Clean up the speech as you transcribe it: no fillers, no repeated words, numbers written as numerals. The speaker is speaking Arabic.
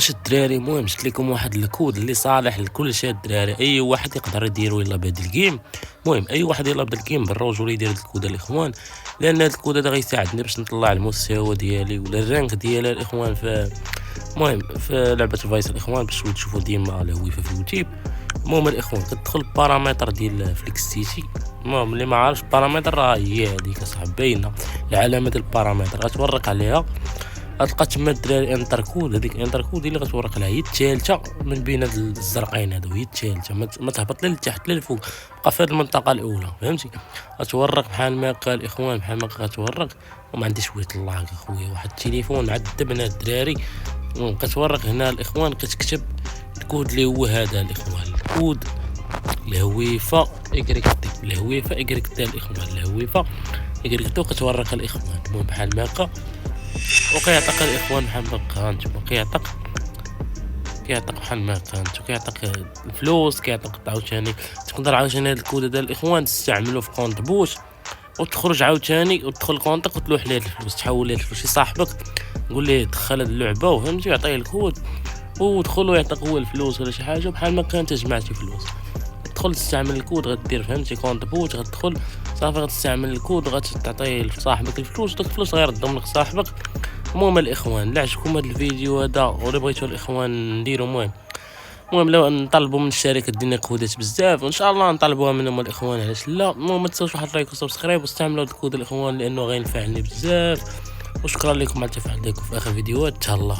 واش الدراري المهم جبت لكم واحد الكود اللي صالح لكل شيء الدراري، اي واحد يقدر يديرو يلا بهاد الجيم. المهم اي واحد يلا بهاد الجيم بالرجوله يدير هاد الكود الاخوان، لان هاد الكود هذا غيساعدني باش نطلع المستوى ديالي ولا الرانك ديالي الاخوان في المهم في لعبه فايس الاخوان باش تشوفوا ديما الهويفه في اليوتيوب. المهم الاخوان كتدخل البارامتر ديال فليكس سيتي. المهم اللي ما عارفش البارامتر راه هي هذيك اصاحبي باينه العلامه ديال البارامتر غتورق عليها، غتلقى تما الدراري انتر كود. هذيك انتر كود اللي غتورق لها هي الثالثه من بين هاد الزرقين هادو، هي الثالثه ما تهبط لا لتحت لا لفوق، بقى في هاد المنطقه الاولى فهمتي. غتورق بحال ما قال الاخوان بحال ما غتورق. وما عندي شويه اللاك اخويا، واحد التليفون معذب هاد الدراري. كتورق هنا الاخوان كتكتب الكود اللي هو هذا الاخوان، الكود الهويفه اكريك تي، الهويفه اكريك تي الاخوان، الهويفه اكريك تي كتورق الاخوان. المهم بحال ما هكا وكيعطيك الاخوان بحال ما هكا، نتوما كيعطيك بحال ما هكا، نتوما كيعطيك الفلوس، كيعطيك عاوتاني تقدر عاوتاني هاد الكود هذا الاخوان تستعملو في كونط بوش وتخرج عاوتاني وتدخل كونطك وتلوح ليه الفلوس، تحول ليه الفلوس شي صاحبك قول ليه دخل هاد اللعبه وفهمتي يعطيه الكود ودخل ويعطيك هو الفلوس ولا شي حاجه بحال ما كان جمعتي فلوس. تدخل تستعمل الكود غدير فهمتي كونط بوت، غتدخل صافي غتستعمل الكود غتعطيه لصاحبك الفلوس وداك الفلوس غيردهم لك صاحبك. المهم الاخوان اللي عجبكم هذا الفيديو هذا ولا بغيتو الاخوان نديرو المهم لو نطلبوا من الشركه دينا كودات بزاف وان شاء الله نطلبوها منهم الاخوان علاش لا. المهم ما تنساوش واحد لايك وسبسكرايب واستعملوا هذا الكود الاخوان لانه غينفعني بزاف. وشكرا لكم على التفاعل ديالكم في اخر فيديوهات. تهلا.